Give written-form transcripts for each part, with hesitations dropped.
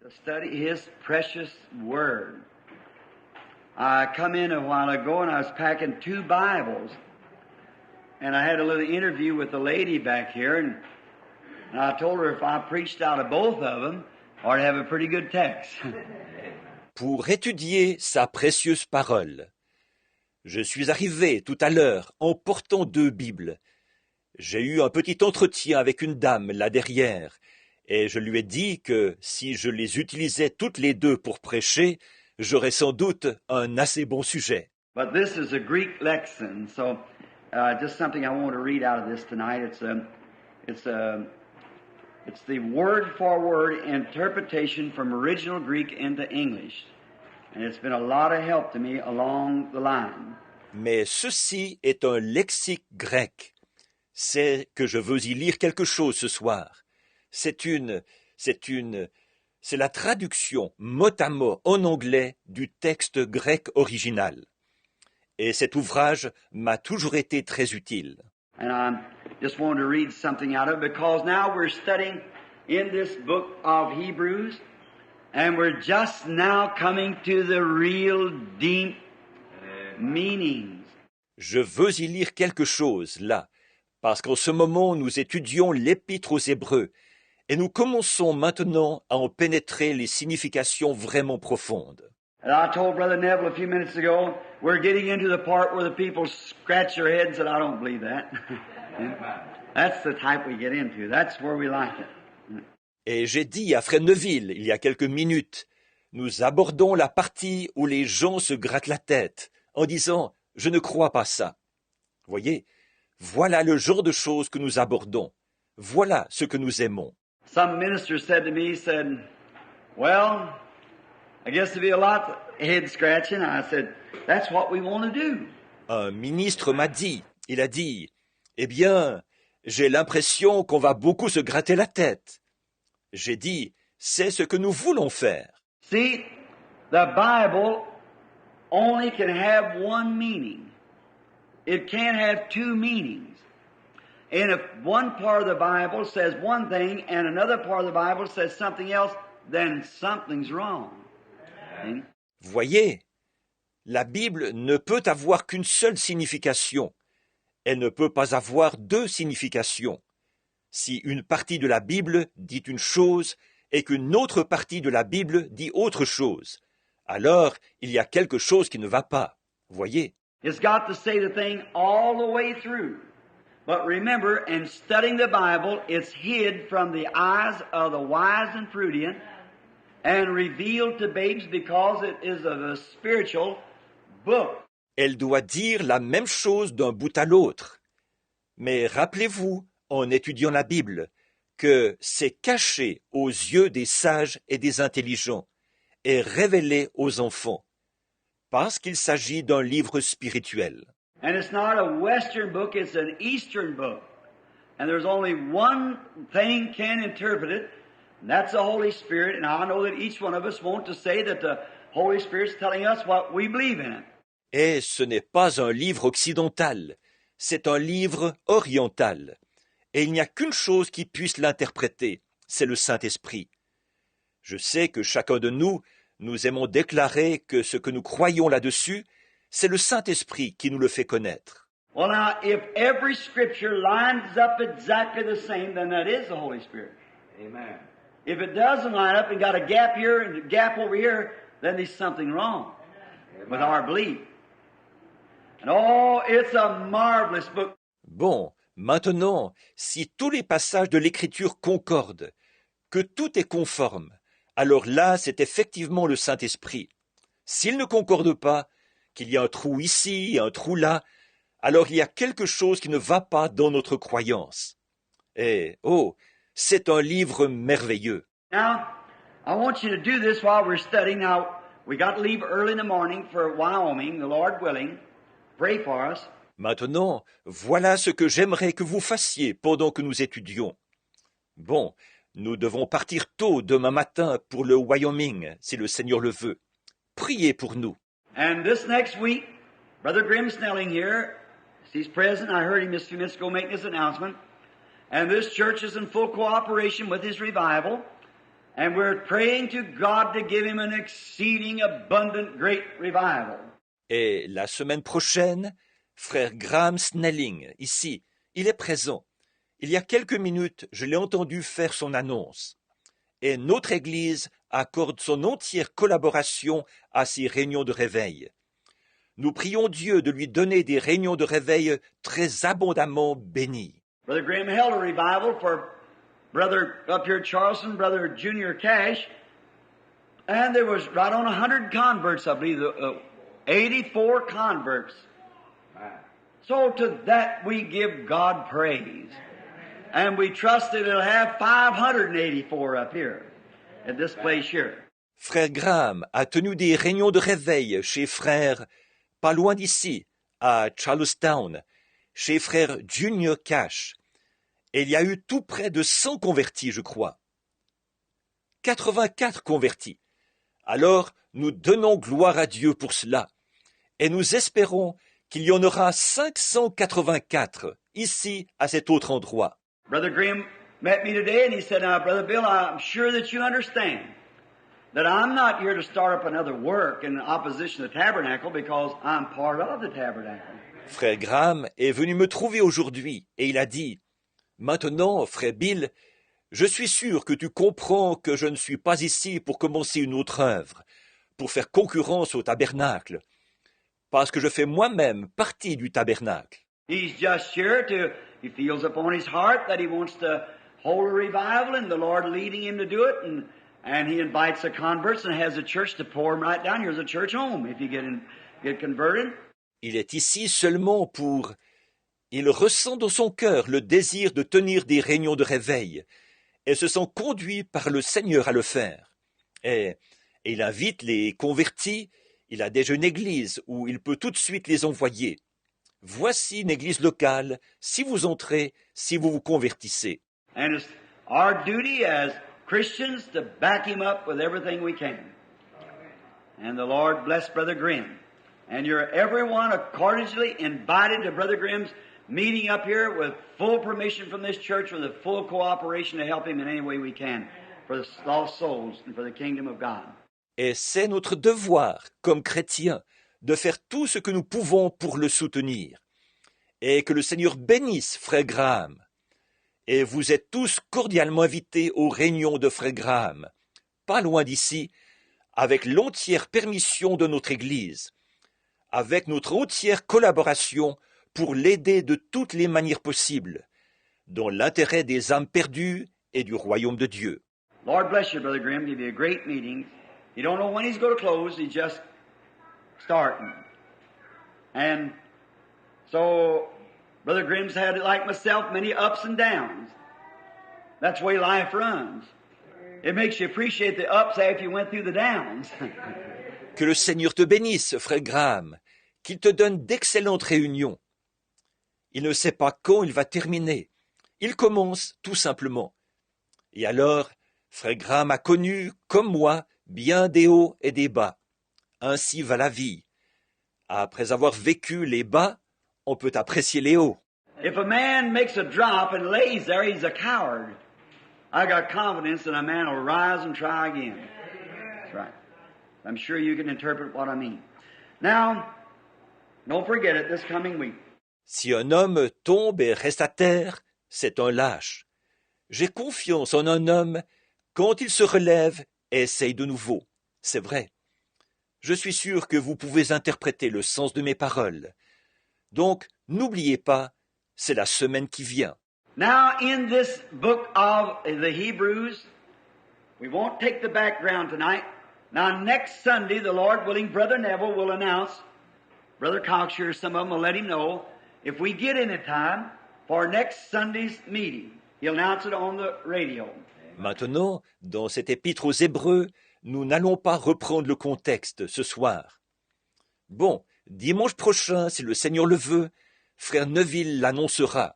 To study His precious Word. I come in a while ago and I was packing 2 Bibles. And I had a little interview with the lady back here, and I told her if I preached out of both of them, I'd have a pretty good text. Pour étudier sa précieuse parole. Je suis arrivé tout à l'heure en portant 2 Bibles. J'ai eu un petit entretien avec une dame là derrière, et je lui ai dit que si je les utilisais toutes les 2 pour prêcher, j'aurais sans doute un assez bon sujet. But this is a Greek lexicon, so just something I want to read out of this tonight. It's the word-for-word interpretation from original Greek into English. And it's been a lot of help to me along the line. Mais ceci est un lexique grec. C'est que je veux y lire quelque chose ce soir. C'est la traduction mot à mot en anglais du texte grec original. Et cet ouvrage m'a toujours été très utile. And I just wanted to read something out of it because now we're studying in this book of Hebrews, and we're just now coming to the real deep meanings. Je veux y lire quelque chose là, parce qu'en ce moment nous étudions l'Épître aux Hébreux, et nous commençons maintenant à en pénétrer les significations vraiment profondes. And I told Brother Neville a few minutes ago, we're getting into the part where the people scratch their heads and said, I don't believe that. That's the type we get into. That's where we like it. Et j'ai dit à Frère Neville, il y a quelques minutes, nous abordons la partie où les gens se grattent la tête en disant « Je ne crois pas ça ». Voyez, voilà le genre de choses que nous abordons. Voilà ce que nous aimons. Some minister said to me, well, I guess there'll be a lot of head scratching. I said, that's what we want to do. Un ministre m'a dit, il a dit, eh bien, j'ai l'impression qu'on va beaucoup se gratter la tête. J'ai dit, c'est ce que nous voulons faire. See, the Bible only can have one meaning. It can't have 2 meanings. And if one part of the Bible says one thing and another part of the Bible says something else, then something's wrong. Voyez, la Bible ne peut avoir qu'une seule signification. Elle ne peut pas avoir 2 significations. Si une partie de la Bible dit une chose et qu'une autre partie de la Bible dit autre chose, alors il y a quelque chose qui ne va pas. Voyez. It's got to say the thing all the way through. But remember, in studying the Bible, it's hid from the eyes of the wise and prudent and revealed to babes because it is of a spiritual book. Elle doit dire la même chose d'un bout à l'autre. Mais rappelez-vous, en étudiant la Bible, que c'est caché aux yeux des sages et des intelligents et révélé aux enfants, parce qu'il s'agit d'un livre spirituel. And it's not a Western book, it's an Eastern book. And there's only one thing can interpret it, and that's the Holy Spirit. And I know that each one of us want to say that the Holy Spirit's telling us what we believe in it. Et ce n'est pas un livre occidental, c'est un livre oriental. Et il n'y a qu'une chose qui puisse l'interpréter, c'est le Saint-Esprit. Je sais que chacun de nous aimons déclarer que ce que nous croyons là-dessus, c'est le Saint-Esprit qui nous le fait connaître. Well, now, if every scripture lines up exactly the same, then that is the Holy Spirit. Amen. If it doesn't line up and got a gap here and a gap over here, then there's something wrong with our belief. And oh, it's a marvelous book. Bon, maintenant, si tous les passages de l'Écriture concordent, que tout est conforme, alors là, c'est effectivement le Saint-Esprit. S'il ne concorde pas, qu'il y a un trou ici et un trou là, alors il y a quelque chose qui ne va pas dans notre croyance. Et, oh, c'est un livre merveilleux. Now, I want you to do this while we're studying. Now, we got to leave early in the morning for Wyoming, the Lord willing. Pray for us. Maintenant, voilà ce que j'aimerais que vous fassiez pendant que nous étudions. Bon, nous devons partir tôt demain matin pour le Wyoming, si le Seigneur le veut. Priez pour nous. And this next week, Brother Grim Snelling here, he's present. I heard him just a few minutes ago making this announcement. And this church is in full cooperation with his revival. And we're praying to God to give him an exceeding abundant great revival. Et la semaine prochaine, frère Graham Snelling, ici, il est présent. Il y a quelques minutes, je l'ai entendu faire son annonce. Et notre Église accorde son entière collaboration à ces réunions de réveil. Nous prions Dieu de lui donner des réunions de réveil très abondamment bénies. Brother Graham held a revival for Brother up here at Charleston, Brother Junior Cash, and there was right on 100 converts, I believe, 84 converts. So to that we give God praise. And we trust that it'll have 584 up here, at this place here. Frère Graham a tenu des réunions de réveil chez frère, pas loin d'ici, à Charlestown, chez frère Junior Cash. Et il y a eu tout près de 100 convertis, je crois. 84 convertis. Alors, nous donnons gloire à Dieu pour cela. Et nous espérons qu'il y en aura 584 ici, à cet autre endroit. Brother Graham met me today and he said, "Now, Brother Bill, I'm sure that you understand that I'm not here to start up another work in opposition to the tabernacle because I'm part of the tabernacle." Frère Graham est venu me trouver aujourd'hui et il a dit, « Maintenant, frère Bill, je suis sûr que tu comprends que je ne suis pas ici pour commencer une autre œuvre, pour faire concurrence au tabernacle, parce que je fais moi-même partie du tabernacle. » He's just here he feels upon his heart that he wants to hold a revival and the Lord leading him to do it, and he invites the converts and has a church to pour him right down. Here's a church home if you get converted. Il est ici seulement pour... Il ressent dans son cœur le désir de tenir des réunions de réveil et se sent conduit par le Seigneur à le faire. Et il invite les convertis, il a déjà une église où il peut tout de suite les envoyer. Voici une église locale, si vous entrez, si vous vous convertissez. And it's our duty as Christians to back him up with everything we can. And the Lord bless Brother Graham. And you're everyone accordingly invited to Brother Graham's meeting up here with full permission from this church, with a full cooperation to help him in any way we can for the lost souls and for the kingdom of God. Et c'est notre devoir, comme chrétiens, de faire tout ce que nous pouvons pour le soutenir. Et que le Seigneur bénisse Frère Graham. Et vous êtes tous cordialement invités aux réunions de Frère Graham, pas loin d'ici, avec l'entière permission de notre Église, avec notre entière collaboration pour l'aider de toutes les manières possibles, dans l'intérêt des âmes perdues et du royaume de Dieu. Lord bless you, Brother Graham. Give you a great meeting. You don't know when he's going to close. He's just starting. And so, Brother Graham's had, like myself, many ups and downs. That's the way life runs. It makes you appreciate the ups after you went through the downs. Que le Seigneur te bénisse, Frère Graham, qu'il te donne d'excellentes réunions. Il ne sait pas quand il va terminer. Il commence tout simplement. Et alors, Frère Graham a connu, comme moi, bien des hauts et des bas. Ainsi va la vie. Après avoir vécu les bas, on peut apprécier les hauts. If a man makes a drop and lays there, he's a coward. I got confidence that a man will rise and try again. That's right. I'm sure you can interpret what I mean. Now, don't forget it this coming week. Si un homme tombe et reste à terre, c'est un lâche. J'ai confiance en un homme quand il se relève et essaye de nouveau. C'est vrai. Je suis sûr que vous pouvez interpréter le sens de mes paroles. Donc, n'oubliez pas, c'est la semaine qui vient. Now, in this book of the Hebrews, we won't take the background tonight. Now, next Sunday, the Lord willing, Brother Neville will announce, Brother Cocksure, some of them will let him know, if we get any time for next Sunday's meeting, he'll announce it on the radio. Maintenant, dans cet épître aux Hébreux, nous n'allons pas reprendre le contexte ce soir. Bon, dimanche prochain, si le Seigneur le veut, Frère Neville l'annoncera.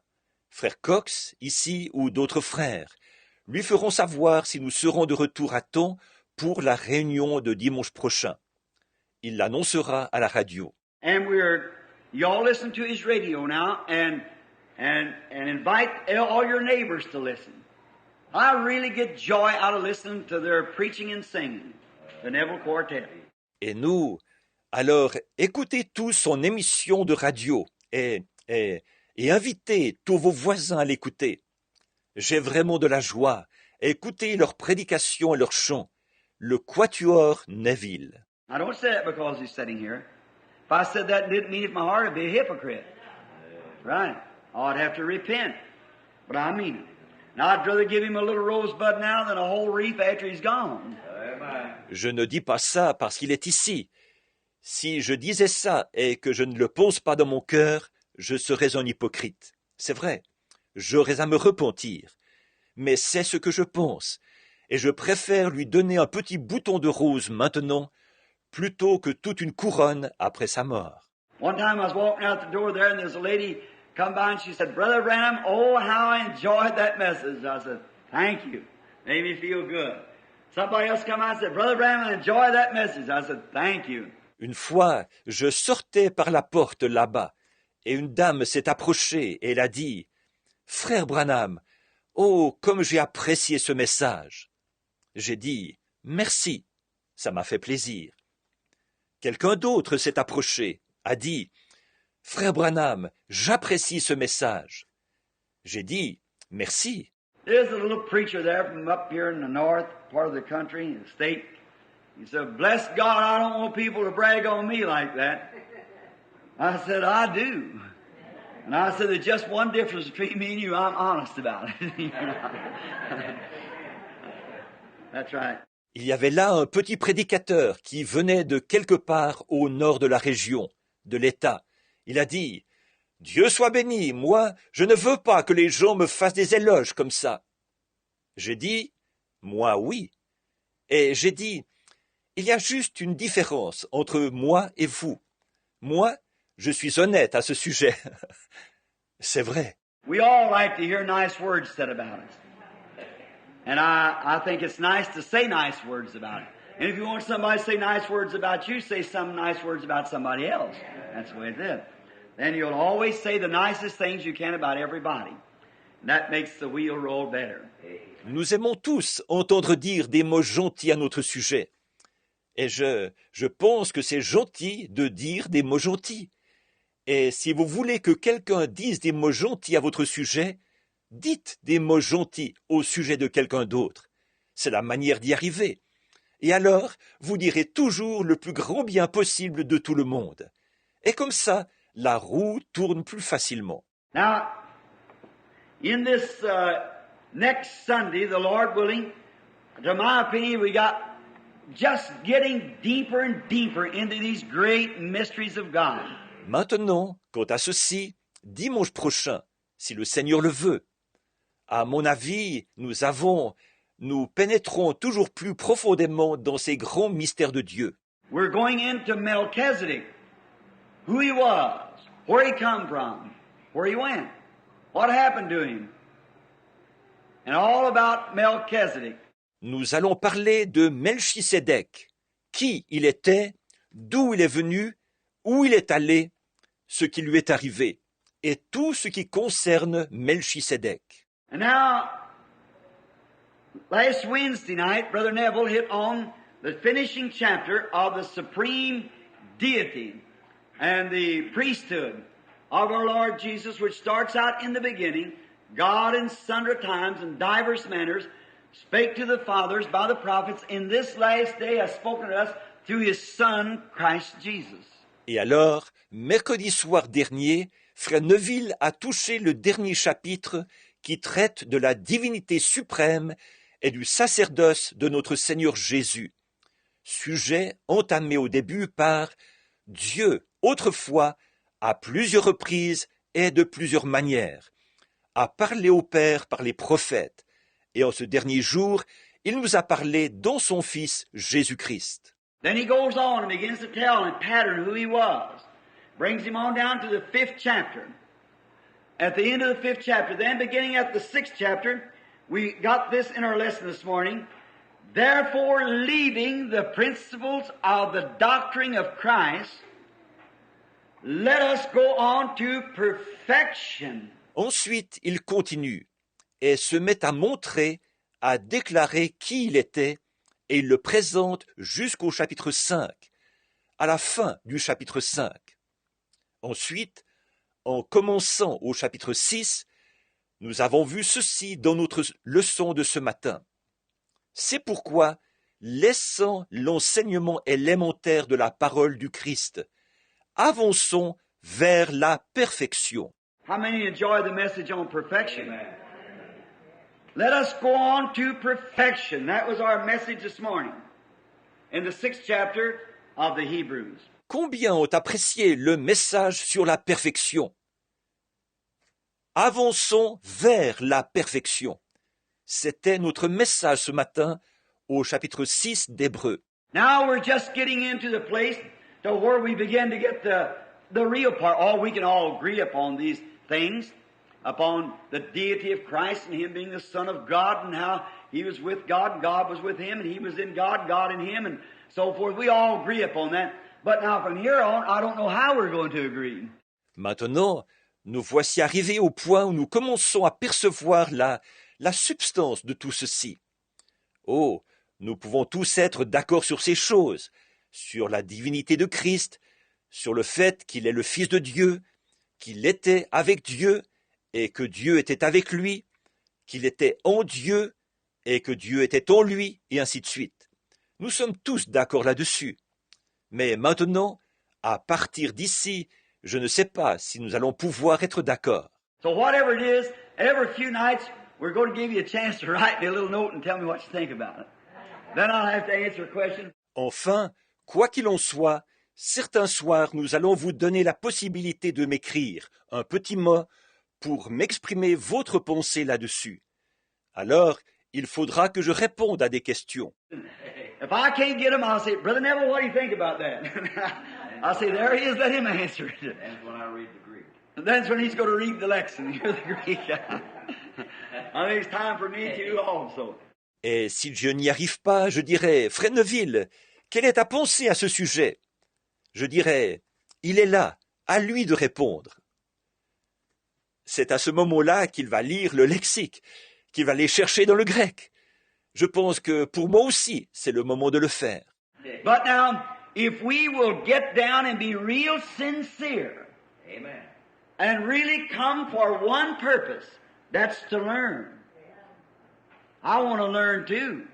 Frère Cox, ici, ou d'autres frères, lui feront savoir si nous serons de retour à temps pour la réunion de dimanche prochain. Il l'annoncera à la radio. And you all listen to his radio now and invite all your neighbors to listen. I really get joy out of listening to their preaching and singing, the Neville Quartet. Et nous, alors, écoutez tous son émission de radio et invitez tous vos voisins à l'écouter. J'ai vraiment de la joie à écouter leurs prédications et leurs chants. Le Quatuor Neville. I don't say that because he's sitting here. If I said that, it didn't mean it in my heart, I'd be a hypocrite. Right. I'd have to repent. But I mean it. Now, I'd rather give him a little rosebud now than a whole wreath after he's gone. Je ne dis pas ça parce qu'il est ici. Si je disais ça et que je ne le pense pas dans mon cœur, je serais un hypocrite. C'est vrai, j'aurais à me repentir. Mais c'est ce que je pense, et je préfère lui donner un petit bouton de rose maintenant, plutôt que toute une couronne après sa mort. One time I was walking out the door there and there's a lady come by and she said, Brother Branham, oh, how I enjoyed that message. I said, thank you. Made me feel good. Somebody else come out and said, Brother Branham, I enjoyed that message. I said, thank you. Une fois, je sortais par la porte là-bas, et une dame s'est approchée et elle a dit, Frère Branham, oh, comme j'ai apprécié ce message. J'ai dit, merci, ça m'a fait plaisir. Quelqu'un d'autre s'est approché, a dit, Frère Branham, j'apprécie ce message. J'ai dit, merci. There's a little preacher there from up here in the north part of the country, the state. He said, bless God, I don't want people to brag on me like that. I said, I do. And I said, there's just one difference between me and you. I'm honest about it. That's right. Il y avait là un petit prédicateur qui venait de quelque part au nord de la région, de l'État. Il a dit, Dieu soit béni, moi, je ne veux pas que les gens me fassent des éloges comme ça. J'ai dit, moi oui. Et j'ai dit, il y a juste une différence entre moi et vous. Moi, je suis honnête à ce sujet. C'est vrai. We all like to hear nice words said about us. And I think it's nice to say nice words about it. And if you want somebody to say nice words about you, say some nice words about somebody else. That's the way it is. Then you'll always say the nicest things you can about everybody. And that makes the wheel roll better. Nous aimons tous entendre dire des mots gentils à notre sujet. Et je pense que c'est gentil de dire des mots gentils. Et si vous voulez que quelqu'un dise des mots gentils à votre sujet, dites des mots gentils au sujet de quelqu'un d'autre. C'est la manière d'y arriver. Et alors, vous direz toujours le plus grand bien possible de tout le monde. Et comme ça, la roue tourne plus facilement. Now, in this next Sunday, the Lord willing, to my opinion, we got just getting deeper and deeper into these great mysteries of God. Maintenant, quant à ceci, dimanche prochain, si le Seigneur le veut, à mon avis, nous pénétrons toujours plus profondément dans ces grands mystères de Dieu. We're going into Melchizedek, who he was, where he come from, where he went, what happened to him, and all about Melchizedek. Nous allons parler de Melchisédek, qui il était, d'où il est venu, où il est allé, ce qui lui est arrivé, et tout ce qui concerne Melchisédek. And now, last Wednesday night, Brother Neville hit on the finishing chapter of the supreme deity and the priesthood of our Lord Jesus, which starts out in the beginning, God in sundry times and divers manners spake to the fathers by the prophets, in this last day has spoken to us through His Son, Christ Jesus. Et alors, mercredi soir dernier, Frère Neville a touché le dernier chapitre qui traite de la divinité suprême et du sacerdoce de notre Seigneur Jésus, sujet entamé au début par Dieu, autrefois, à plusieurs reprises et de plusieurs manières, a parlé au Père par les prophètes, et en ce dernier jour, il nous a parlé dans son Fils Jésus-Christ. Then he goes on and begins to tell in pattern who he was. Brings him on down to the 5th chapter. At the end of the 5th chapter, then beginning at the 6th chapter, we got this in our lesson this morning. Therefore, leaving the principles of the doctrine of Christ, let us go on to perfection. Ensuite, il continue et se met à montrer a déclaré qui il était et il le présente jusqu'au chapitre 5, à la fin du chapitre 5. Ensuite, en commençant au chapitre 6, nous avons vu ceci dans notre leçon de ce matin. C'est pourquoi, laissant l'enseignement élémentaire de la parole du Christ, avançons vers la perfection. How many enjoy the message on perfection? Let us go on to perfection. That was our message this morning in the 6th chapter of the Hebrews. Combien ont apprécié le message sur la perfection? Avançons vers la perfection. C'était notre message ce matin au chapitre 6 d'Hébreux. Now we're just getting into the place to where we begin to get the real part. We can all agree upon these things, upon the deity of Christ and Him being the Son of God and how He was with God, God was with Him, and He was in God, God in Him, and so forth. We all agree upon that. But now from here on, I don't know how we're going to agree. Maintenant, nous voici arrivés au point où nous commençons à percevoir la substance de tout ceci. Oh, nous pouvons tous être d'accord sur ces choses, sur la divinité de Christ, sur le fait qu'il est le Fils de Dieu, qu'il était avec Dieu et que Dieu était avec lui, qu'il était en Dieu et que Dieu était en lui, et ainsi de suite. Nous sommes tous d'accord là-dessus. Mais maintenant, à partir d'ici, je ne sais pas si nous allons pouvoir être d'accord. So whatever it is, every few nights, we're going to give you a chance to write me a little note and tell me what you think about it. Then I'll have to answer a question. Enfin, quoi qu'il en soit, certains soirs, nous allons vous donner la possibilité de m'écrire un petit mot pour m'exprimer votre pensée là-dessus. Alors, il faudra que je réponde à des questions. If I can't get him, I'll say, Brother Neville, what do you think about that? I'll say, there he is, let him answer it. That's when I read the Greek. That's when he's going to read the lesson, hear the Greek. I think it's time for me to also. Et si je n'y arrive pas, je dirai, Frère Neville, quelle est ta pensée à ce sujet? Je dirai, il est là, à lui de répondre. C'est à ce moment-là qu'il va lire le lexique, qu'il va aller chercher dans le grec. Je pense que pour moi aussi, c'est le moment de le faire. But now, if we will get down and be real sincere, Amen. and really come for one purpose, that's to learn. I want to learn too.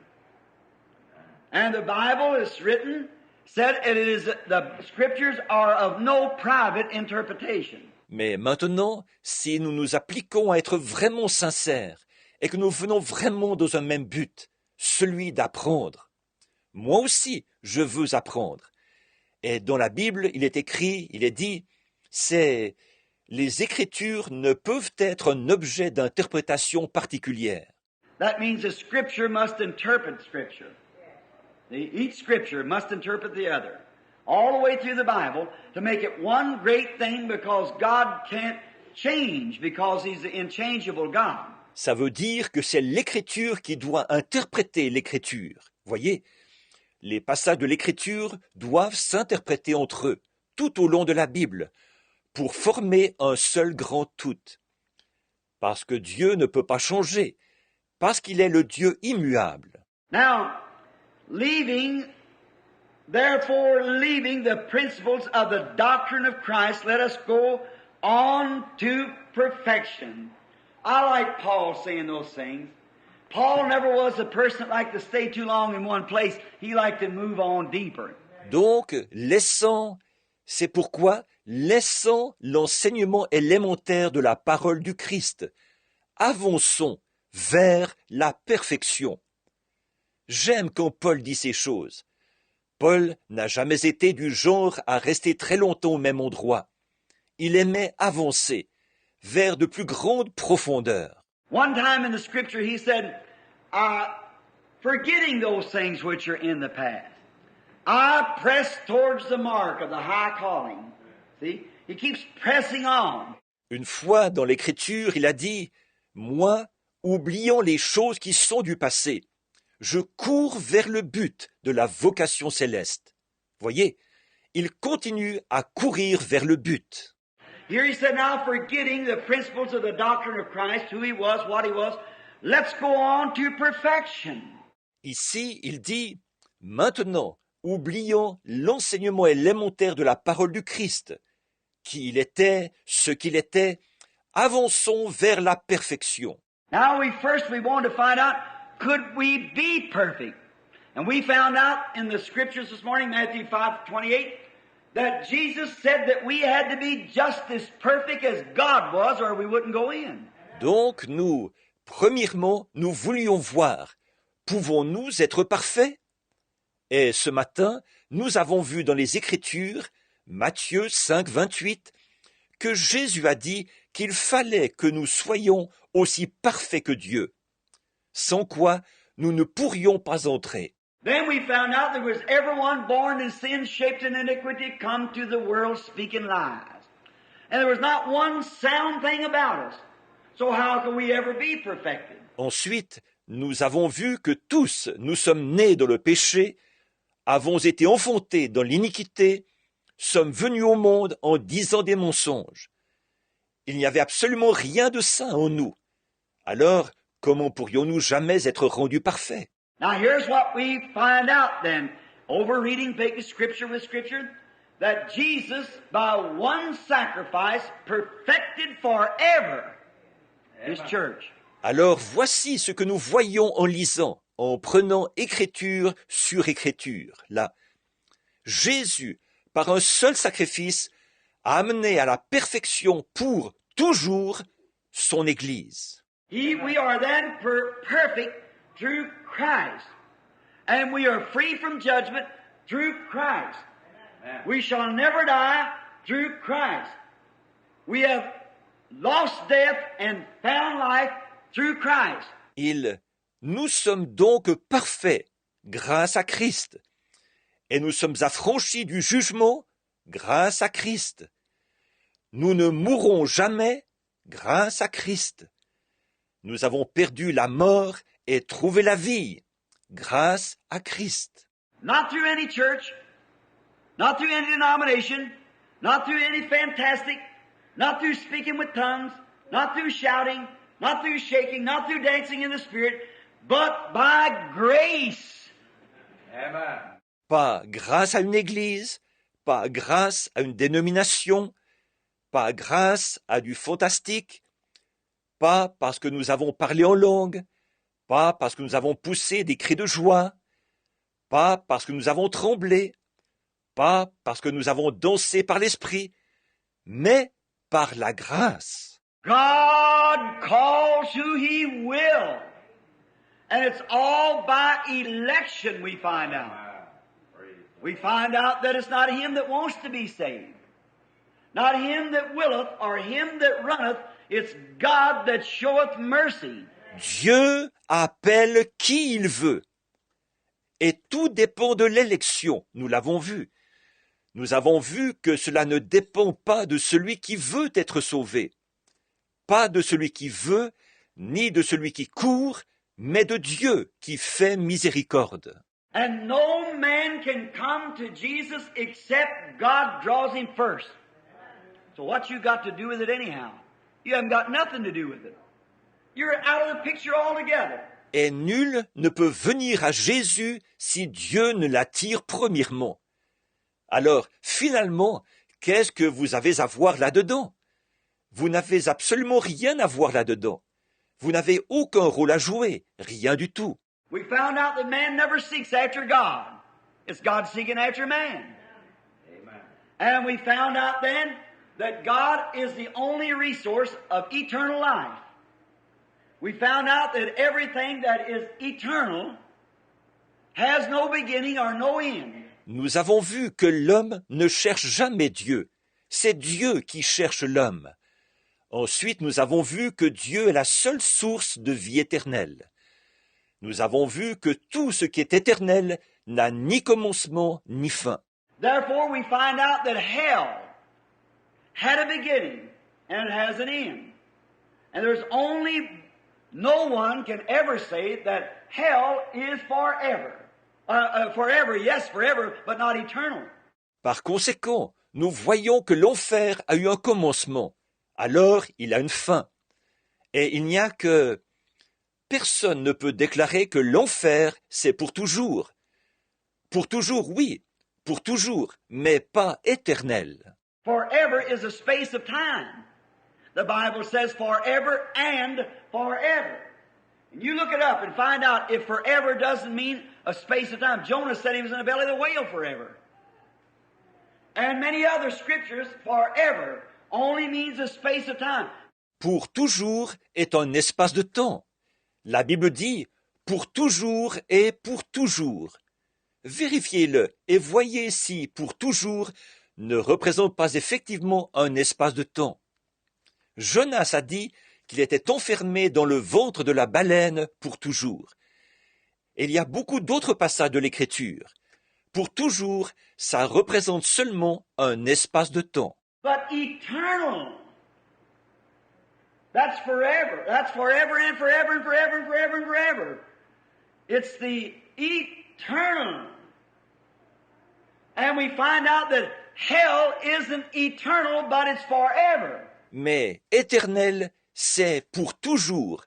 And the Bible is written, said it is, the scriptures are of no private interpretation. Mais maintenant, si nous nous appliquons à être vraiment sincères et que nous venons vraiment dans un même but, celui d'apprendre. Moi aussi, je veux apprendre. Et dans la Bible, il est écrit, il est dit, les Écritures ne peuvent être un objet d'interprétation particulière. That means the Scripture must interpret Scripture. Each Scripture must interpret the other. All the way through the Bible to make it one great thing because God can't change because He's the inchangeable God. Ça veut dire que c'est l'Écriture qui doit interpréter l'Écriture. Voyez, les passages de l'Écriture doivent s'interpréter entre eux, tout au long de la Bible, pour former un seul grand tout. Parce que Dieu ne peut pas changer, parce qu'il est le Dieu immuable. Now, therefore leaving the principles of the doctrine of Christ, let us go on to perfection. I like Paul saying those things. Paul never was a person that liked to stay too long in one place. He liked to move on deeper. Donc, c'est pourquoi laissons l'enseignement élémentaire de la parole du Christ. Avançons vers la perfection. J'aime quand Paul dit ces choses. Paul n'a jamais été du genre à rester très longtemps au même endroit. Il aimait avancer vers de plus grandes profondeurs. One time in the scripture he said, forgetting those things which are in the past, I press towards the mark of the high calling. See? He keeps pressing on. Une fois dans l'Écriture, il a dit, moi, oubliant les choses qui sont du passé, je cours vers le but de la vocation céleste. Voyez, il continue à courir vers le but. Here he said, now forgetting the principles of the doctrine of Christ, who He was, what He was, let's go on to perfection. Ici, il dit, maintenant, oublions l'enseignement élémentaire de la parole du Christ, qui il était, ce qu'il était, avançons vers la perfection. Now we want to find out, could we be perfect? And we found out in the scriptures this morning, Matthew 5:28, that Jesus said that we had to be just as perfect as God was or we wouldn't go in. Donc nous, premièrement, nous voulions voir, pouvons-nous être parfaits? Et ce matin, nous avons vu dans les Écritures, Matthieu 5:28, que Jésus a dit qu'il fallait que nous soyons aussi parfaits que Dieu, sans quoi nous ne pourrions pas entrer. Then we found out there was everyone born in sin, shaped in iniquity, come to the world speaking lies. And there was not one sound thing about us. So how can we ever be perfected? Ensuite, nous avons vu que tous nous sommes nés dans le péché, avons été enfantés dans l'iniquité, sommes venus au monde en disant des mensonges. Il n'y avait absolument rien de saint en nous. Alors, comment pourrions-nous jamais être rendus parfaits? Now here's what we find out then, over reading scripture with scripture, that Jesus, by one sacrifice, perfected forever His church. Alors voici ce que nous voyons en lisant, en prenant écriture sur écriture, là. Jésus, par un seul sacrifice, a amené à la perfection pour toujours son Église. We are then perfect through Christ. And we are free from judgment through Christ. Amen. We shall never die through Christ. We have lost death and found life through Christ. Nous sommes donc parfaits grâce à Christ. Et nous sommes affranchis du jugement grâce à Christ. Nous ne mourrons jamais grâce à Christ. Nous avons perdu la mort et trouvé la vie grâce à Christ. Not through any church, not through any denomination, not through any fantastic, not through speaking with tongues, not through shouting, not through shaking, not through dancing in the Spirit, but by grace. Amen. Pas grâce à une église, pas grâce à une dénomination, pas grâce à du fantastique, pas parce que nous avons parlé en langue, pas parce que nous avons poussé des cris de joie, pas parce que nous avons tremblé, pas parce que nous avons dansé par l'esprit, mais par la grâce. God calls who He will. And it's all by election we find out. We find out that it's not him that wants to be saved. Not him that willeth or him that runneth. It's God that showeth mercy. Dieu appelle qui il veut. Et tout dépend de l'élection, nous l'avons vu. Nous avons vu que cela ne dépend pas de celui qui veut être sauvé. Pas de celui qui veut, ni de celui qui court, mais de Dieu qui fait miséricorde. And no man can come to Jesus except God draws him first. So what you got to do with it anyhow? You haven't got nothing to do with it. You're out of the picture altogether. Et nul ne peut venir à Jésus si Dieu ne l'attire premièrement. Alors, finalement, qu'est-ce que vous avez à voir là-dedans? Vous n'avez absolument rien à voir là-dedans. Vous n'avez aucun rôle à jouer, rien du tout. We found out that man never seeks after God. It's God seeking after man. Amen. And we found out then that God is the only resource of eternal life. We found out that everything that is eternal has no beginning or no end. Nous avons vu que l'homme ne cherche jamais Dieu. C'est Dieu qui cherche l'homme. Ensuite, nous avons vu que Dieu est la seule source de vie éternelle. Nous avons vu que tout ce qui est éternel n'a ni commencement ni fin. Therefore, we find out that hell had a beginning and it has an end. And there's only no one can ever say that hell is forever. Forever, yes, forever, but not eternal. Par conséquent, nous voyons que l'enfer a eu un commencement. Alors, il a une fin. Et il n'y a que personne ne peut déclarer que l'enfer, c'est pour toujours. Pour toujours, oui, pour toujours, mais pas éternel. Forever is a space of time. The Bible says forever and forever. And you look it up and find out if forever doesn't mean a space of time. Jonah said he was in the belly of the whale forever. And many other scriptures, forever only means a space of time. Pour toujours est un espace de temps. La Bible dit pour toujours et pour toujours. Vérifiez-le et voyez si pour toujours ne représente pas effectivement un espace de temps. Jonas a dit qu'il était enfermé dans le ventre de la baleine pour toujours. Et il y a beaucoup d'autres passages de l'Écriture. Pour toujours, ça représente seulement un espace de temps. But eternal. That's forever. That's forever and forever and forever and forever and forever. It's the eternal. And we find out that hell isn't eternal, but it's forever. Mais éternel, c'est pour toujours.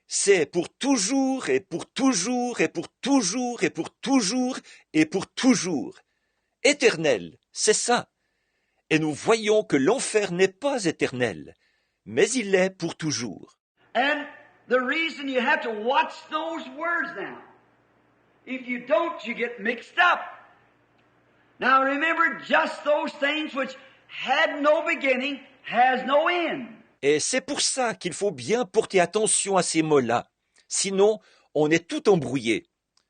C'est pour toujours et pour toujours et pour toujours et pour toujours et pour toujours. Éternel, c'est ça. Et nous voyons que l'enfer n'est pas éternel, mais il est pour toujours. And the reason you have to watch those words now. If you don't, you get mixed up. Now remember, just those things which had no beginning has no end. Et c'est pour ça qu'il faut bien porter attention à ces mots-là. Sinon, on est tout embrouillé.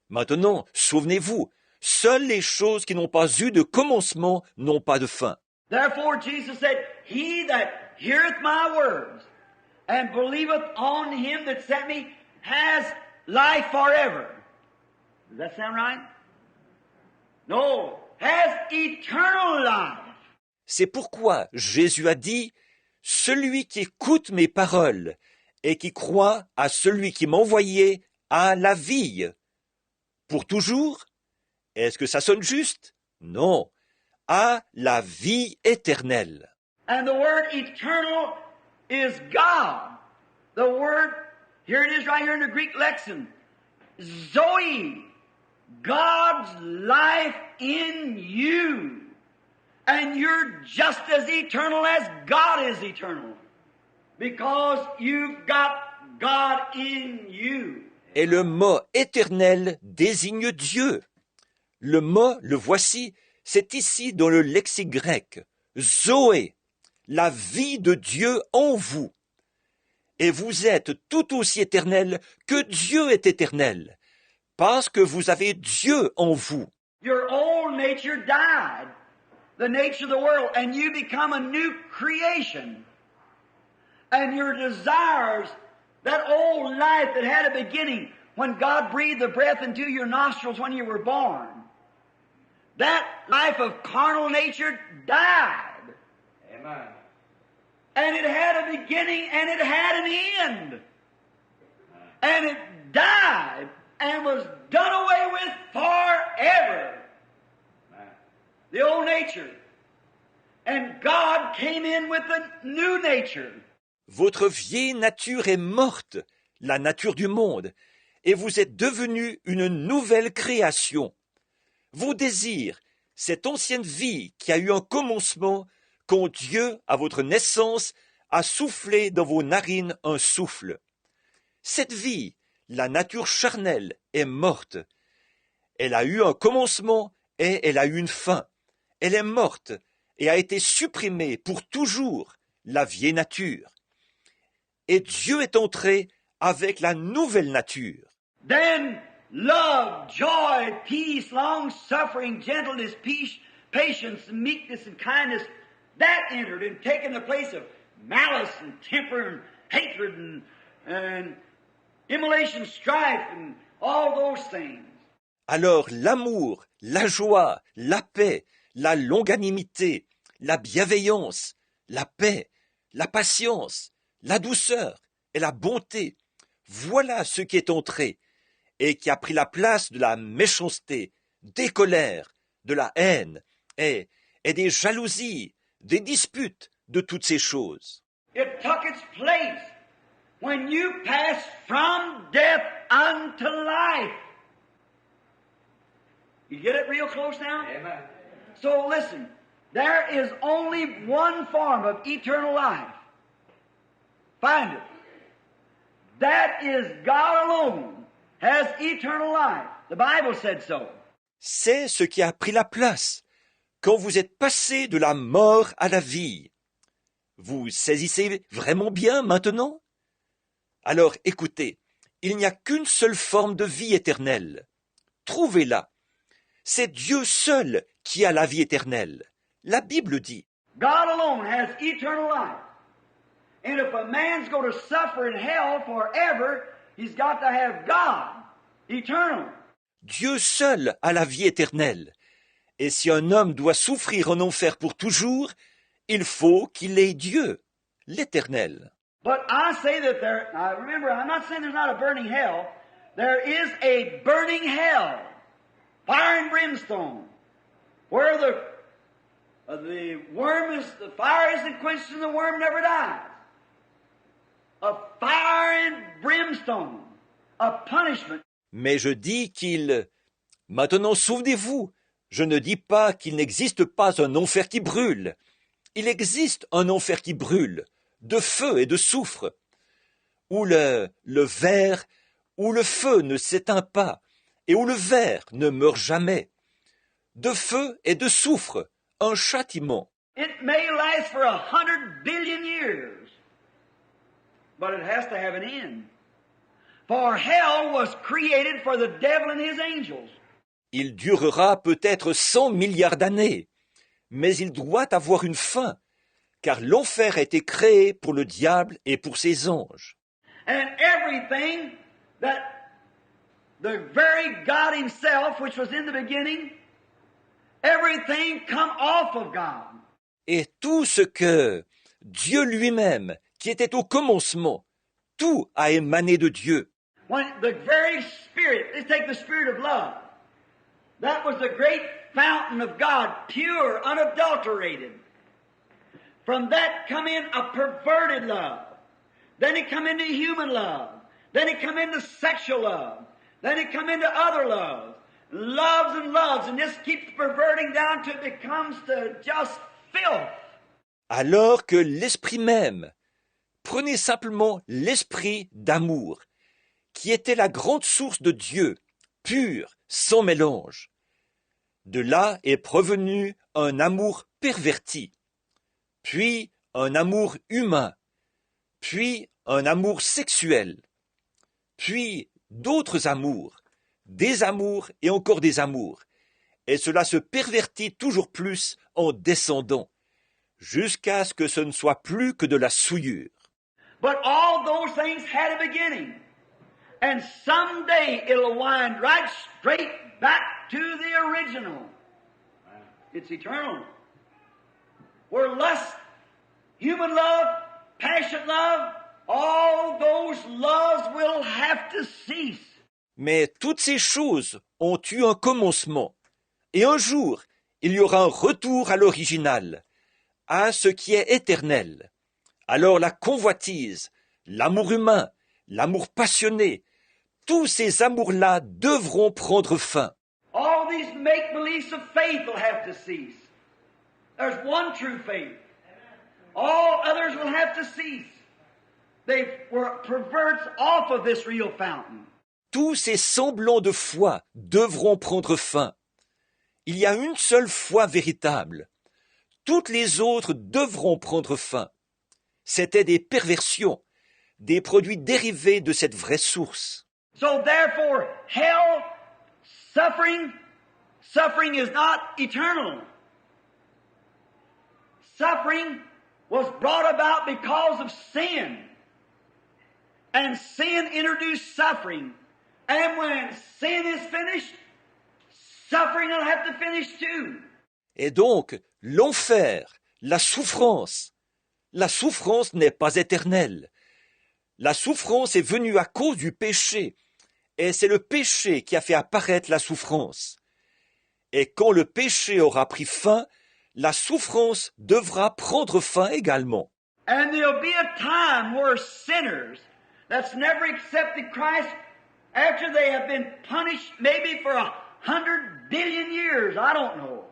Maintenant, souvenez-vous, seules les choses qui n'ont pas eu de commencement n'ont pas de fin. Therefore Jesus said, He that heareth my words and believeth on him that sent me has life forever. Does that sound right? No, has eternal life. C'est pourquoi Jésus a dit, « Celui qui écoute mes paroles et qui croit à celui qui m'a envoyé a la vie. » Pour toujours? Est-ce que ça sonne juste? Non. A la vie éternelle. And the word eternal is God. The word, here it is right here in the Greek lexicon, Zoe, God's life in you. And you're just as eternal as God is eternal. Because you've got God in you. Et le mot éternel désigne Dieu. Le mot, le voici, c'est ici dans le lexique grec. Zoé, la vie de Dieu en vous. Et vous êtes tout aussi éternel que Dieu est éternel. Parce que vous avez Dieu en vous. Your old nature died. The nature of the world, and you become a new creation. And your desires, that old life that had a beginning when God breathed the breath into your nostrils when you were born, that life of carnal nature died. Amen. And it had a beginning and it had an end. And it died and was done away with forever. The old nature. And God came in with a new nature. Votre vieille nature est morte, la nature du monde, et vous êtes devenu une nouvelle création. Vos désirs, cette ancienne vie qui a eu un commencement, quand Dieu, à votre naissance, a soufflé dans vos narines un souffle. Cette vie, la nature charnelle, est morte. Elle a eu un commencement et elle a eu une fin. Elle est morte et a été supprimée pour toujours, la vieille nature. Et Dieu est entré avec la nouvelle nature. Then love, joy, peace, long-suffering, gentleness, patience, meekness, and kindness, that entered and taken the place of malice and temper and hatred and immolation, strife, and all those things. Alors l'amour, la joie, la paix, la longanimité, la bienveillance, la paix, la patience, la douceur et la bonté, voilà ce qui est entré et qui a pris la place de la méchanceté, des colères, de la haine et des jalousies, des disputes, de toutes ces choses. It took its place. when you pass from death unto life. You get it real close now? Amen. So listen, there is only one form of eternal life. Find it. That is God alone has eternal life. The Bible said so. C'est ce qui a pris la place quand vous êtes passé de la mort à la vie. Vous saisissez vraiment bien maintenant? Alors écoutez, il n'y a qu'une seule forme de vie éternelle. Trouvez-la. C'est Dieu seul qui a la vie éternelle. La Bible dit. God alone has eternal life. And if a man's going to suffer in hell forever, he's got to have God, eternal. Dieu seul a la vie éternelle. Et si un homme doit souffrir en enfer pour toujours, il faut qu'il ait Dieu, l'éternel. But I say that there, now remember, I'm not saying there's not a burning hell. There is a burning hell, fire and brimstone, where the worm is, the fire isn't quenched and the worm never dies. A fire and brimstone, a punishment. Mais je dis qu'il... Maintenant, souvenez-vous, je ne dis pas qu'il n'existe pas un enfer qui brûle. Il existe un enfer qui brûle, de feu et de soufre, où le ver, où le feu ne s'éteint pas, et où le ver ne meurt jamais. De feu et de soufre, un châtiment. It may last for 100 billion years, but it has to have an end. For hell was created for the devil and his angels. Il durera peut-être 100 milliards d'années, mais il doit avoir une fin, car l'enfer a été créé pour le diable et pour ses anges. And everything that the very God himself, which was in the beginning, everything come off of God. Et tout ce que Dieu lui-même, qui était au commencement, tout a émané de Dieu. When the very Spirit, let's take the Spirit of love, that was the great fountain of God, pure, unadulterated. From that come in a perverted love. Then it come into human love. Then it come into sexual love. Then it come into other love. Loves, and this keeps perverting down till it becomes to just filth. Alors que l'esprit même, prenez simplement l'esprit d'amour, qui était la grande source de Dieu, pur, sans mélange. De là est provenu un amour perverti, puis un amour humain, puis un amour sexuel, puis d'autres amours, des amours et encore des amours, et cela se pervertit toujours plus en descendant, jusqu'à ce que ce ne soit plus que de la souillure. But all those things had a beginning, and someday it'll wind right straight back to the original. It's eternal. Where lust, human love, passionate love, all those loves will have to cease. Mais toutes ces choses ont eu un commencement, et un jour, il y aura un retour à l'original, à ce qui est éternel. Alors la convoitise, l'amour humain, l'amour passionné, tous ces amours-là devront prendre fin. All these make-believes of faith will have to cease. There's one true faith. All others will have to cease. They were perverts off of this real fountain. Tous ces semblants de foi devront prendre fin. Il y a une seule foi véritable. Toutes les autres devront prendre fin. C'étaient des perversions, des produits dérivés de cette vraie source. So therefore, hell, suffering is not eternal. Suffering was brought about because of sin. And sin introduced suffering. And when sin is finished, suffering will have to finish too. Et donc, l'enfer, la souffrance n'est pas éternelle. La souffrance est venue à cause du péché, et c'est le péché qui a fait apparaître la souffrance. Et quand le péché aura pris fin, la souffrance devra prendre fin également. And there'll be a time where sinners that's never accepted Christ after they have been punished maybe for 100 billion years, I don't know.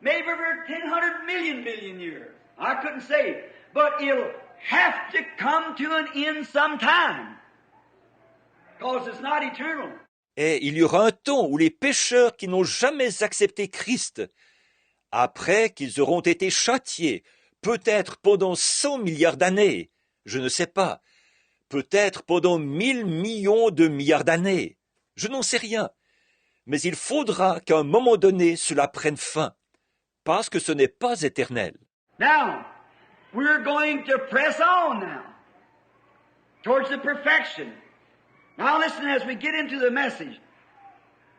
Maybe for 100 million years. I couldn't say. But it'll have to come to an end sometime. Because it's not eternal. Et il y aura un temps où les pécheurs qui n'ont jamais accepté Christ, après qu'ils auront été châtiés, peut-être pendant 100 milliards d'années, je ne sais pas, peut-être pendant 1000 millions de milliards d'années, je n'en sais rien. Mais il faudra qu'à un moment donné cela prenne fin, parce que ce n'est pas éternel. Now, we're going to press on now, towards the perfection. Now listen as we get into the message.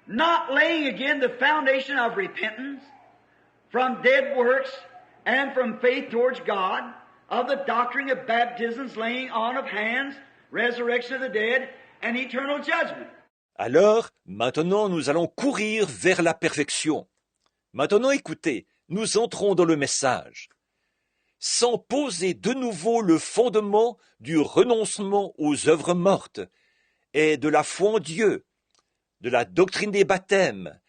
Not laying again the foundation of repentance from dead works and from faith towards God, of the doctrine of baptisms, laying on of hands, resurrection of the dead, and eternal judgment. Alors, maintenant nous allons courir vers la perfection. Maintenant écoutez, nous entrons dans le message. Sans poser de nouveau le fondement du renoncement aux œuvres mortes, et de la foi en Dieu, de la doctrine des baptêmes,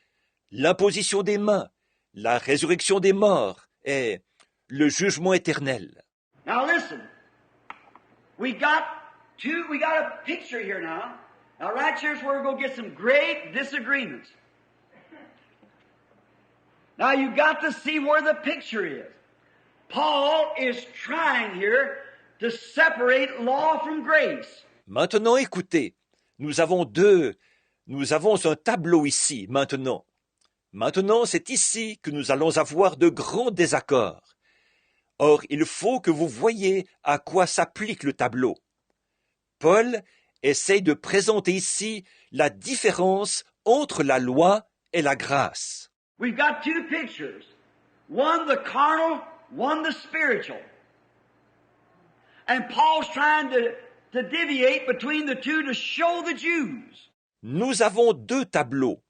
l'imposition des mains, la résurrection des morts et le jugement éternel. Now listen, we got a picture here now. Now right here's where we're going to get some great disagreements. Now you got to see where the picture is. Paul is trying here to separate law from grace. Maintenant écoutez. Nous avons un tableau ici, maintenant. Maintenant, c'est ici que nous allons avoir de grands désaccords. Or, il faut que vous voyiez à quoi s'applique le tableau. Paul essaye de présenter ici la différence entre la loi et la grâce. We've got two pictures. One the carnal, one the spiritual. And Paul's trying to deviate between the two to show the Jews. Nous avons deux tableaux.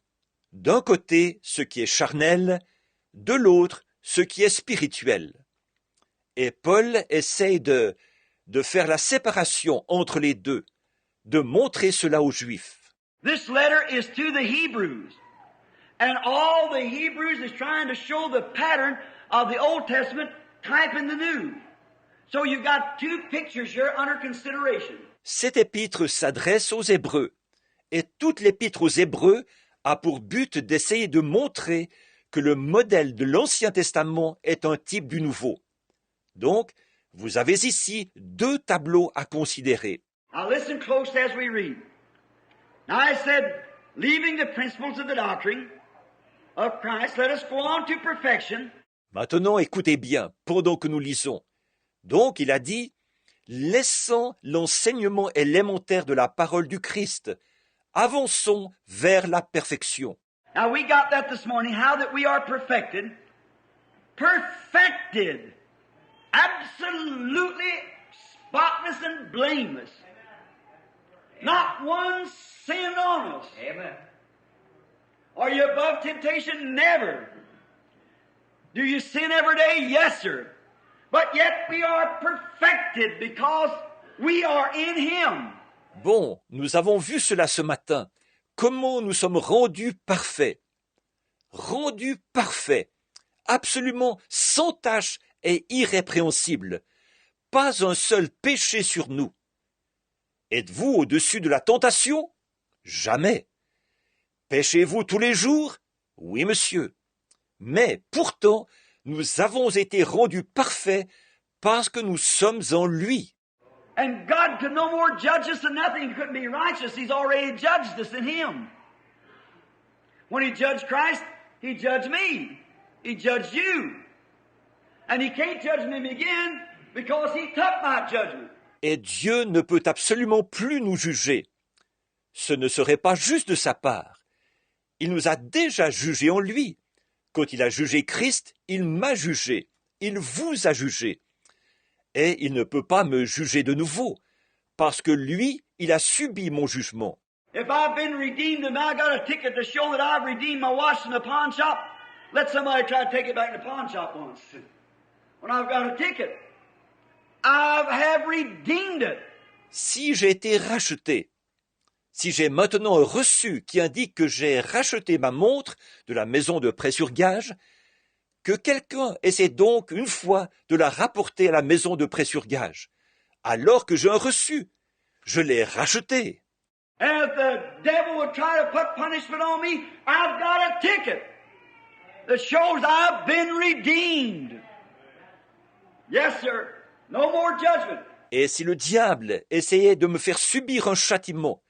D'un côté, ce qui est charnel, de l'autre, ce qui est spirituel. Et Paul essaye de faire la séparation entre les deux, de montrer cela aux Juifs. This letter is to the Hebrews. And all the Hebrews is trying to show the pattern of the Old Testament type in the New. So you got two pictures here under consideration. Cette épître s'adresse aux Hébreux, et toute l'épître aux Hébreux a pour but d'essayer de montrer que le modèle de l'Ancien Testament est un type du Nouveau. Donc, vous avez ici deux tableaux à considérer. Now listen close as we read. Now I said, leaving the principles of the doctrine of Christ, let us go on to perfection. Maintenant, écoutez bien, pendant que nous lisons. Donc, il a dit, laissant l'enseignement élémentaire de la parole du Christ, avançons vers la perfection. Now we got that this morning, how that we are perfected. Perfected. Absolutely spotless and blameless. Not one sin on us. Amen. Are you above temptation? Never. Do you sin every day? Yes, sir. But yet we are perfected because we are in Him. Bon, nous avons vu cela ce matin. Comment nous sommes rendus parfaits. Rendus parfaits. Absolument sans tache et irrépréhensibles. Pas un seul péché sur nous. Êtes-vous au-dessus de la tentation? Jamais. Péchez-vous tous les jours? Oui, monsieur. Mais pourtant, nous avons été rendus parfaits parce que nous sommes en lui. And God could no more judge us than nothing. He couldn't be righteous. He's already judged us in Him. When He judged Christ, He judged me. He judged you. And He can't judge me again because He took my judgment. Et Dieu ne peut absolument plus nous juger. Ce ne serait pas juste de sa part. Il nous a déjà jugés en lui. Quand il a jugé Christ, il m'a jugé. Il vous a jugé. Et il ne peut pas me juger de nouveau, parce que lui, il a subi mon jugement. If I've been redeemed and I got a ticket to show that I've redeemed my watch in the pawn shop, let somebody try to take it back in the pawn shop once. When I've got a ticket, I have redeemed it. Si j'ai été racheté, si j'ai maintenant un reçu qui indique que j'ai racheté ma montre de la maison de prêt sur gage, que quelqu'un essaie donc une fois de la rapporter à la maison de prêt sur gage, alors que j'ai un reçu, je l'ai racheté. And if the devil would try to put punishment on me, I've got a ticket that shows I've been redeemed. Yes, sir. No more judgment. Et si le diable essayait de me faire subir un châtiment,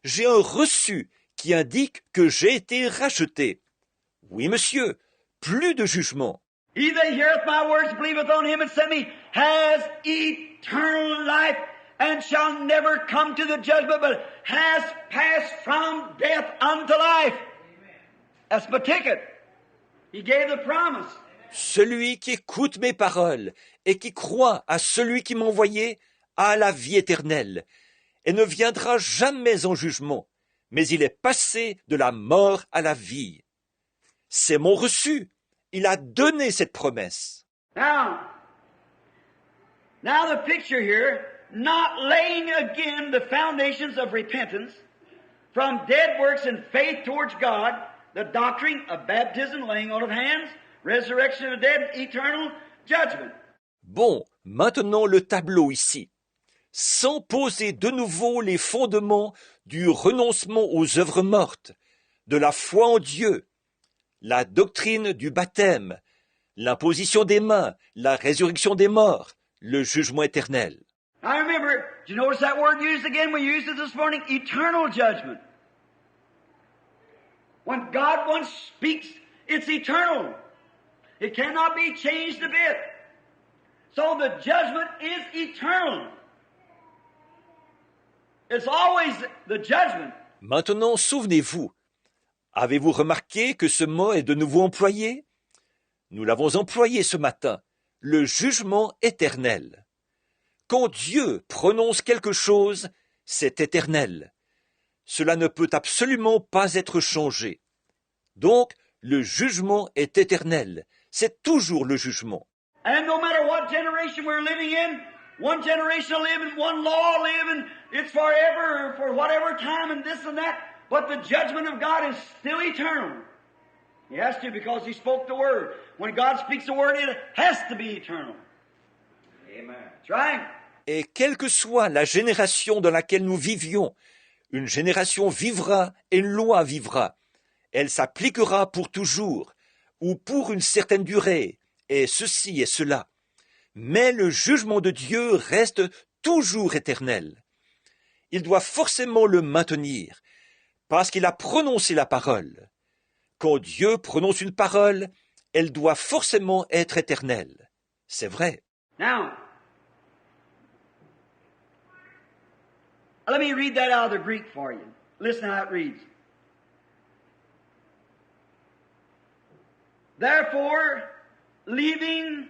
j'ai un reçu qui indique que j'ai été racheté. Oui, monsieur, plus de jugement. He that heareth my words, believeth on him and sent me, has eternal life, and shall never come to the judgment, but has passed from death unto life. That's my ticket. He gave the promise. Celui qui écoute mes paroles et qui croit à celui qui m'a envoyé a la vie éternelle et ne viendra jamais en jugement, mais il est passé de la mort à la vie. C'est mon reçu. Il a donné cette promesse. Now the picture here, not laying again the foundations of repentance from dead works and faith towards God, the doctrine of baptism, laying on of hands, resurrection of the dead, eternal judgment. Bon, maintenant le tableau ici. Sans poser de nouveau les fondements du renoncement aux œuvres mortes, de la foi en Dieu, la doctrine du baptême, l'imposition des mains, la résurrection des morts, le jugement éternel. I remember, did you notice that word used again? We used it this morning, eternal judgment. When God once speaks, it's eternal. It cannot be changed a bit. So the judgment is eternal. It's always the judgment. Maintenant, souvenez-vous, avez-vous remarqué que ce mot est de nouveau employé? Nous l'avons employé ce matin, le jugement éternel. Quand Dieu prononce quelque chose, c'est éternel. Cela ne peut absolument pas être changé. Donc, le jugement est éternel. C'est toujours le jugement. And no matter what generation we're living in, one generation will live in one law, live and it's forever, for whatever time and this and that, but the judgment of God is still eternal. He has to because He spoke the Word. When God speaks the Word, it has to be eternal. Amen. That's right. Et quelle que soit la génération dans laquelle nous vivions, une génération vivra et une loi vivra. Elle s'appliquera pour toujours, ou pour une certaine durée, et ceci et cela. Mais le jugement de Dieu reste toujours éternel. Il doit forcément le maintenir, parce qu'il a prononcé la parole. Quand Dieu prononce une parole, elle doit forcément être éternelle. C'est vrai. Now, let me read that out of the Greek for you. Listen how it reads. Therefore, leaving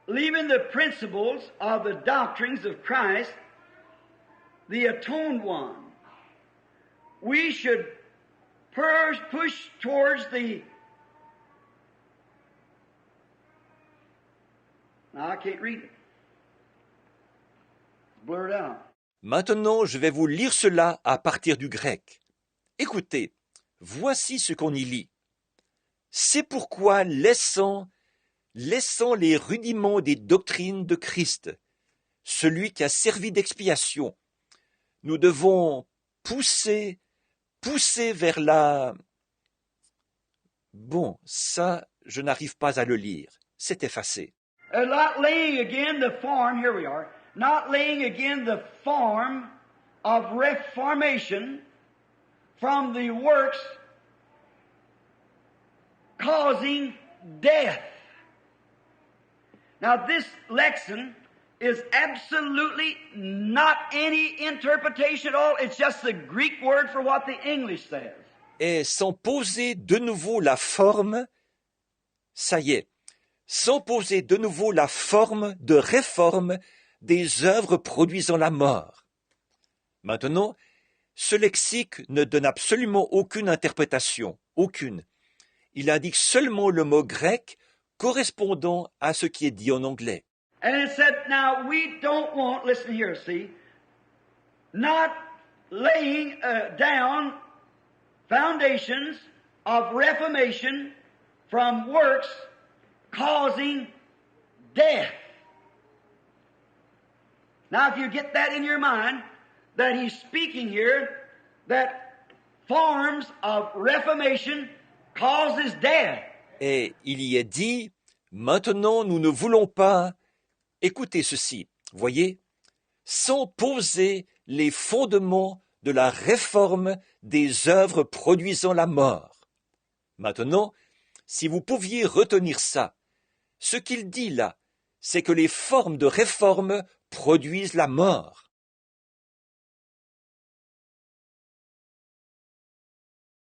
the principles of the doctrines of Christ, the atoned one, we should push towards the... Now, I can't read it. It's blurred out. Maintenant, je vais vous lire cela à partir du grec. Écoutez, voici ce qu'on y lit. C'est pourquoi, laissant les rudiments des doctrines de Christ, celui qui a servi d'expiation, nous devons pousser vers la... Bon, ça, je n'arrive pas à le lire. C'est effacé. Not laying again the form, here we are, not laying again the form of reformation from the works causing death. Now this lexicon is absolutely not any interpretation at all. It's just the Greek word for what the English says. Et sans poser de nouveau la forme, ça y est, sans poser de nouveau la forme de réforme des œuvres produisant la mort. Maintenant, ce lexique ne donne absolument aucune interprétation, aucune. Il indique seulement le mot grec correspondant à ce qui est dit en anglais. And it said, now we don't want, listen here, see, not laying down foundations of reformation from works causing death. Now if you get that in your mind, that he's speaking here, that forms of reformation causes death. Et il y est dit, maintenant nous ne voulons pas, écoutez ceci, voyez, sans poser les fondements de la réforme des œuvres produisant la mort. Maintenant, si vous pouviez retenir ça, ce qu'il dit là, c'est que les formes de réforme produisent la mort.